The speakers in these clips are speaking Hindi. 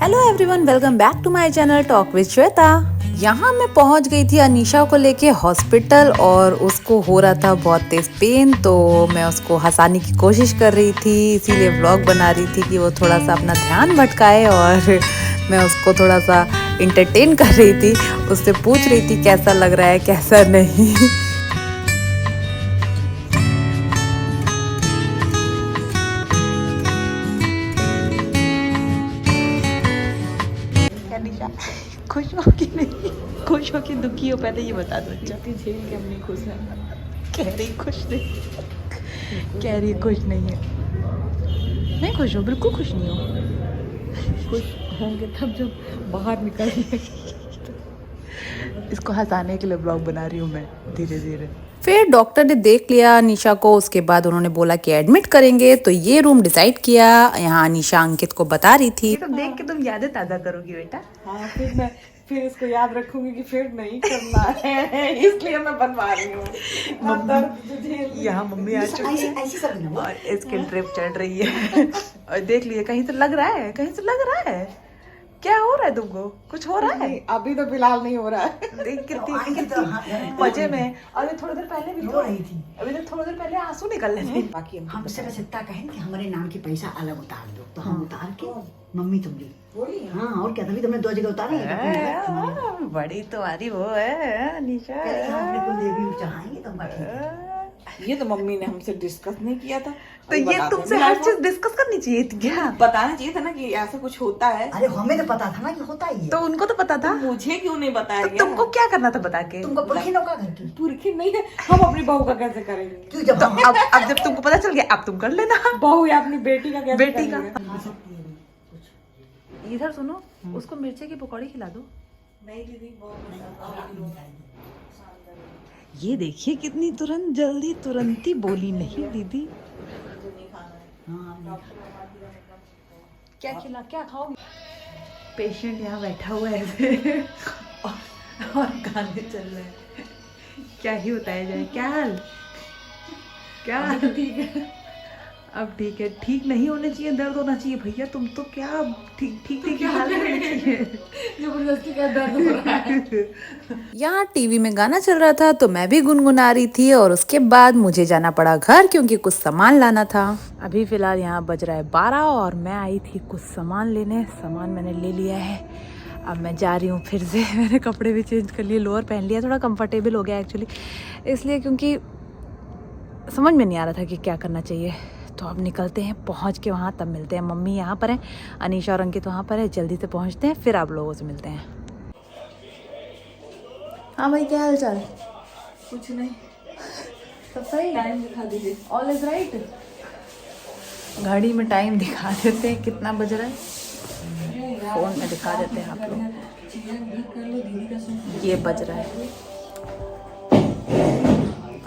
Hello everyone, welcome back to my channel talk with Shweta. यहाँ मैं पहुँच गई थी अनीशा को लेके हॉस्पिटल और उसको हो रहा था बहुत तेज पेन, तो मैं उसको हंसाने की कोशिश कर रही थी, इसीलिए व्लॉग बना रही थी कि वो थोड़ा सा अपना ध्यान भटकाए और मैं उसको थोड़ा सा इंटरटेन कर रही थी। उससे पूछ रही थी कैसा लग रहा है कैसा नहीं। अनीशा खुश हो कि नहीं, खुश हो कि दुखी हो, पहले ये बता दो। अच्छा झेल के हम नहीं खुश हैं। कह रही खुश नहीं, कह रही खुश नहीं है। नहीं खुश हो, बिल्कुल खुश नहीं हो। खुश होंगे तब जब बाहर निकलेंगे। इसको हंसाने के लिए ब्लॉग बना रही हूँ मैं धीरे धीरे। फिर डॉक्टर ने देख लिया अनीशा को, उसके बाद उन्होंने बोला कि एडमिट करेंगे, तो ये रूम डिसाइड किया। यहाँ अनीशा अंकित को बता रही थी, तो देख के तुम यादें ताजा करोगी बेटा। हाँ, फिर इसको याद रखूंगी कि फिर नहीं करना है, इसलिए मैं बनवा रही हूँ। यहाँ मम्मी आ चुकी है और इसकी ट्रिप चढ़ रही है। और देख लिए, कहीं से लग रहा है, कहीं से लग रहा है। क्या हो रहा है तुमको, कुछ हो रहा है? अभी तो फिलहाल नहीं हो रहा है। देख कितनी मजे में। अभी थोड़ी देर पहले भी रो रही थी, अभी तो थोड़ी देर पहले आंसू निकल रहे थे। बाकी हम सिर्फ इतना कहें कि हमारे नाम की पैसा अलग उतार दो, तो हम उतार के मम्मी तुम ली। हाँ, और क्या, तभी तुमने 2 जगह उतारे। बड़ी तुम्हारी वो है अनीशा। देवी चढ़ाएंगे तुम। ये तो मम्मी ने हमसे डिस्कस नहीं किया था, तो ये तुमसे हर चीज डिस्कस करनी चाहिए थी क्या? बताना चाहिए था ना कि ऐसा कुछ होता है। अरे हमें तो पता था ना कि होता ही है। तो उनको तो पता था, मुझे क्यों नहीं बताया तो गया? तुमको क्या करना था बता के? तुमको पुरखी नौका घर की पुरखी नहीं है, हम अपनी बहू का कैसे करेंगे? क्यों जब तो अब जब तुमको पता चल गया, अब तुम कर लेना बहू या अपनी बेटी का कैसे बेटी का। करेंगे? इधर सुनो, उसको मिर्ची की पकौड़ी खिला दो। नहीं दीदी, ये देखिए कितनी तुरंत जल्दी तुरंती बोली, नहीं दीदी क्या खिला, क्या खाओगी? पेशेंट यहाँ बैठा हुआ है ऐसे और गाने चल रहे हैं। क्या ही बताया जाए, क्या हाल, क्या हाल? ठीक है, अब ठीक है, ठीक नहीं होने चाहिए, दर्द होना चाहिए भैया। तुम तो क्या ठीक ठीक ठीक हाल होने चाहिए। जबरदस्ती का दर्द हो रहा है। यहाँ टीवी में गाना चल रहा था, तो मैं भी गुनगुना रही थी और उसके बाद मुझे जाना पड़ा घर क्योंकि कुछ सामान लाना था। अभी फिलहाल यहाँ बज रहा है 12 और मैं आई थी कुछ सामान लेने। सामान मैंने ले लिया है, अब मैं जा रही हूँ फिर से। मैंने कपड़े भी चेंज कर लिए, लोअर पहन लिया, थोड़ा कंफर्टेबल हो गया एक्चुअली, इसलिए क्योंकि समझ में नहीं आ रहा था कि क्या करना चाहिए। तो अब निकलते हैं, पहुंच के वहाँ तब मिलते हैं। मम्मी यहाँ पर हैं, अनीशा और अंकित वहाँ पर है, जल्दी से पहुँचते हैं, फिर आप लोगों से मिलते हैं। हाँ भाई, क्या हाल चाल? कुछ नहीं, सब सही? टाइम दिखा दीजिए। All is right. घड़ी में टाइम दिखा देते हैं कितना बज रहा है, फोन में दिखा देते हैं आप लोग। ये बज रहा है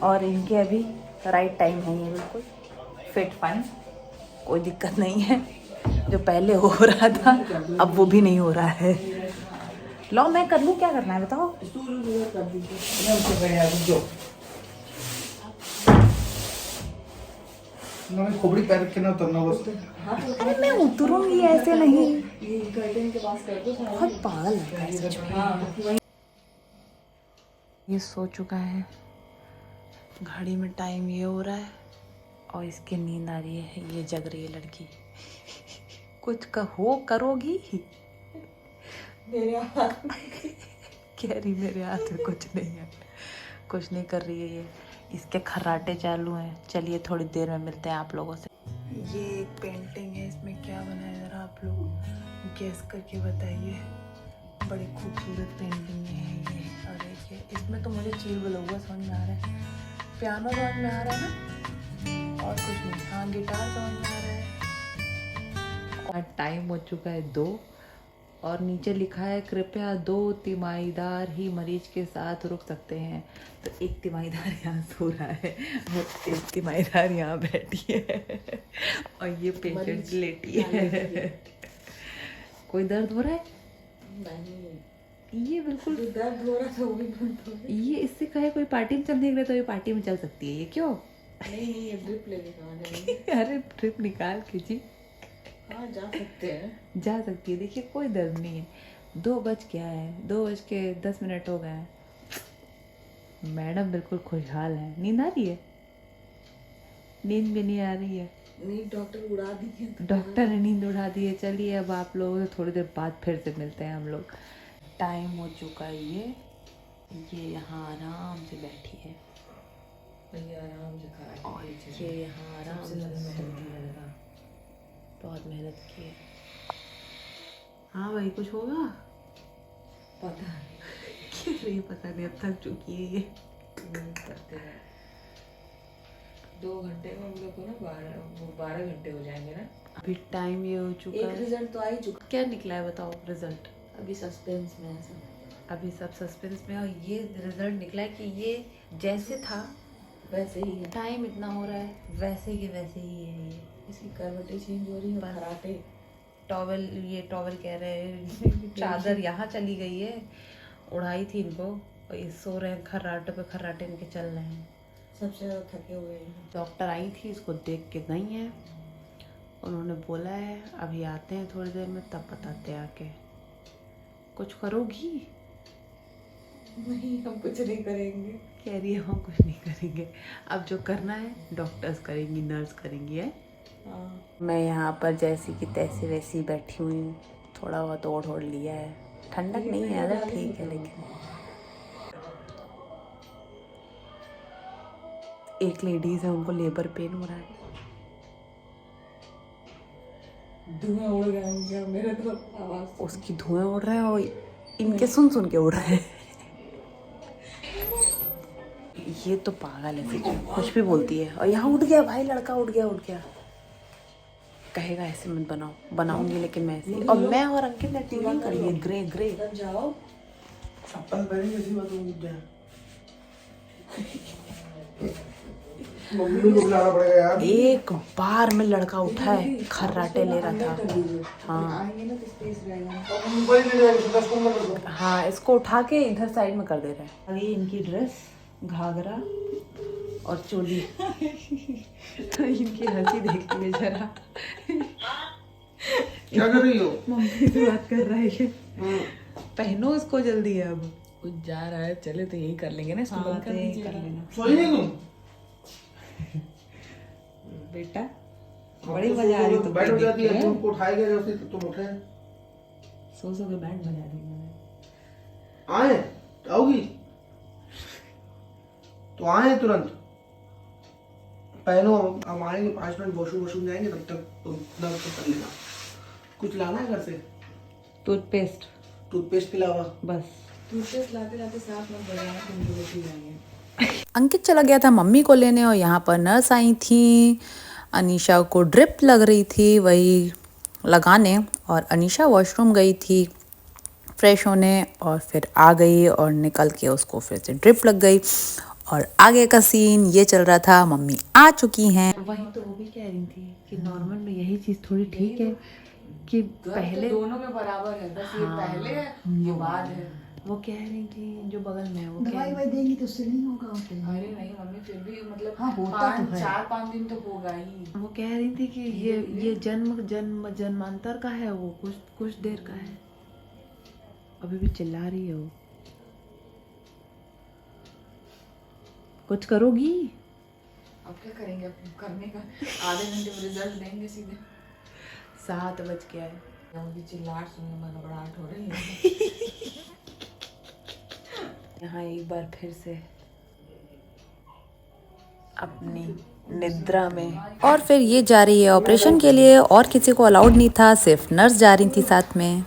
और इनके अभी राइट टाइम है, ये बिल्कुल फिट फाइन, कोई दिक्कत नहीं है। जो पहले हो रहा था अब वो भी नहीं हो रहा है। लो मैं कर लूँ, क्या करना है बताओ? खोपड़ी पैर के ना उतरना बस। अरे मैं उतरूंगी ऐसे नहीं, ये गर्दन के पास कर दो। बहुत पागल लगता है सच में। ये सो चुका है, घड़ी में टाइम ये हो रहा है और इसकी नींद आ रही है, ये जग रही है लड़की। कुछ कहो करोगी? मेरे हाथ कह रही मेरे हाथ में कुछ नहीं है, कुछ नहीं कर रही है ये, इसके खर्राटे चालू हैं। चलिए थोड़ी देर में मिलते हैं आप लोगों से। ये एक पेंटिंग है, इसमें क्या बना है जरा आप लोग गेस करके बताइए। बड़ी खूबसूरत पेंटिंग है ये। और ये इसमें तो मुझे चील बलौआ समझ में आ रहा है, पियानो समझ में आ रहा है ना, और कुछ नहीं। हाँ, गिटार समझ में आ रहा है। और टाइम हो चुका है 2 और नीचे लिखा है कृपया 2 तिमाहीदार ही मरीज के साथ रुक सकते हैं। तो एक तिमाहीदार यहाँ सो रहा है और एक तिमाहीदार यहाँ बैठी है और ये पेशेंट लेटी है। कोई दर्द हो रहा है? ये बिल्कुल दर्द हो रहा था, वो भी बंद हो गया। ये इससे कहे कोई पार्टी में चलने के लिए, तो ये पार्टी में चल सकती है ये, क्यों? नहीं, ये ड्रिप लेने का। अरे ड्रिप निकाल के जी। हाँ जा सकते हैं। जा सकती है। देखिए कोई दर्द नहीं है। 2 बज क्या है, 2:10 हो गए हैं। मैडम बिल्कुल खुशहाल है। नींद आ रही है? नींद भी नहीं आ रही है। नींद डॉक्टर उड़ा दी है। डॉक्टर ने नींद उड़ा दी है। चलिए अब आप लोगों से थोड़ी देर बाद फिर से मिलते हैं हम लोग। टाइम हो चुका है। ये यहाँ आराम से बैठी है भैया आराम से खा और ये यहाँ आराम से बहुत मेहनत की है। हाँ भाई कुछ होगा? पता है ये पता नहीं, अब थक चुकी है ये। करते हैं 2 घंटे में हम लोग को ना 12 घंटे हो जाएंगे ना। अभी टाइम ये हो चुका एक है। रिजल्ट तो आ ही चुका। क्या निकला है बताओ रिजल्ट? अभी सस्पेंस में है सब। अभी सब सस्पेंस में। और ये रिजल्ट निकला है कि ये जैसे था वैसे ही है। टाइम इतना हो रहा है वैसे के वैसे ही है। ये इसकी करवटें चेंज हो रही है। खराटे टॉवल, ये टॉवल कह रहे हैं चादर यहाँ चली गई है। उड़ाई थी इनको और ये सो रहे हैं खर्राटे पे। खर्राटे इनके चल रहे हैं। सबसे ज़्यादा थके हुए हैं। डॉक्टर आई थी, इसको देख के गई हैं। उन्होंने बोला है अभी आते हैं थोड़ी देर में, तब बताते हैं आके। कुछ करोगी? नहीं हम कुछ नहीं करेंगे। कह रही है हम कुछ नहीं करेंगे। अब जो करना है डॉक्टर्स करेंगी, नर्स करेंगी है। हाँ मैं यहाँ पर जैसी की तैसी वैसी बैठी हुई हूँ। थोड़ा बहुत ओढ़ लिया है। ठंडक नहीं है अगर ठीक है, लेकिन एक लेडीज है उनको लेबर पेन हो रहा है। धुआं उड़ गया मेरा तो आवाज। उसकी धुएं उड़ रहे हैं और इनके सुन के उड़ रहे हैं। ये तो पागल है, कुछ भी बोलती है। और यहाँ उठ गया भाई, लड़का उठ गया। कहेगा ऐसे मत बनाऊंगी लेकिन मैं ऐसे। और मैं और अंकित ने टीवी कर लिए ग्रे। तब जाओ चप्पल पहनी ऐसी बात उठ जाए। मम्मी को बुलाना पड़ेगा यार। एक बार में लड़का उठा है, खर्राटे ले रहा था। हाँ आएंगे ना तो स्पेस रहेगा। मुंबई ले जाएंगे 10-15 मिनट। हाँ, इसको उठा के इधर साइड में कर दे रहे हैं। ये इनकी ड्रेस, घाघरा और चोली। इनकी हंसी देखिए जरा। क्या कर रही हो? मम्मी से बात कर रहा है ये। पहनो इसको जल्दी अब। कुछ जा रहा है, चले तो यही कर लेंगे ना। इसको बंद कर दीजिए। कर लेना सोई नहीं तुम? बेटा। बड़ी मजा आ रही तो बैठ जाती है, तुमको उठाएगा जब से तुम उठे। सो के बैंड बजा देंगे। आए आओगी तो आए तुरंत। पहनो, हम आएंगे 5 मिनट वॉशरूम जाएंगे, तब तक तुम कर लेना। कुछ लाना है घर से? टूथपेस्ट के अलावा बस। टूथपेस्ट लाते साथ में बजाना तुम लोग भी जाएंगे। अंकित चला गया था मम्मी को लेने और यहाँ पर नर्स आई थी। अनीशा को ड्रिप लग रही थी, वही लगाने। और अनीशा वॉशरूम गई थी फ्रेश होने और फिर आ गई और निकल के उसको फिर से ड्रिप लग गई। और आगे का सीन ये चल रहा था, मम्मी आ चुकी हैं। वही तो वो भी कह रही थी कि नॉर्मल में यही चीज़ थोड़ी ठीक है कि पहले दोनों में बराबर है। बस ये पहले है, ये बाद है। वो कह रही थी जो बगल में है वो दवाई वाई देंगी तो उससे नहीं होगा। अरे नहीं मम्मी, फिर भी मतलब हाँ, होता तो है। 4-5 दिन तो होगा ही। वो कह रही थी कि ये जन्मांतर का है, वो कुछ देर का है। अभी भी चिल्ला रही है वो। कुछ करोगी? अब क्या करेंगे? अब करने का आधे घंटे में रिजल्ट देंगे सीधे। 7 बज गया है। मुझे चिल्लाहट सुनने में घबराहट हो रही है। यहाँ एक बार फिर से अपनी निद्रा में। और फिर ये जा रही है ऑपरेशन के लिए और किसी को अलाउड नहीं था, सिर्फ नर्स जा रही थी साथ में।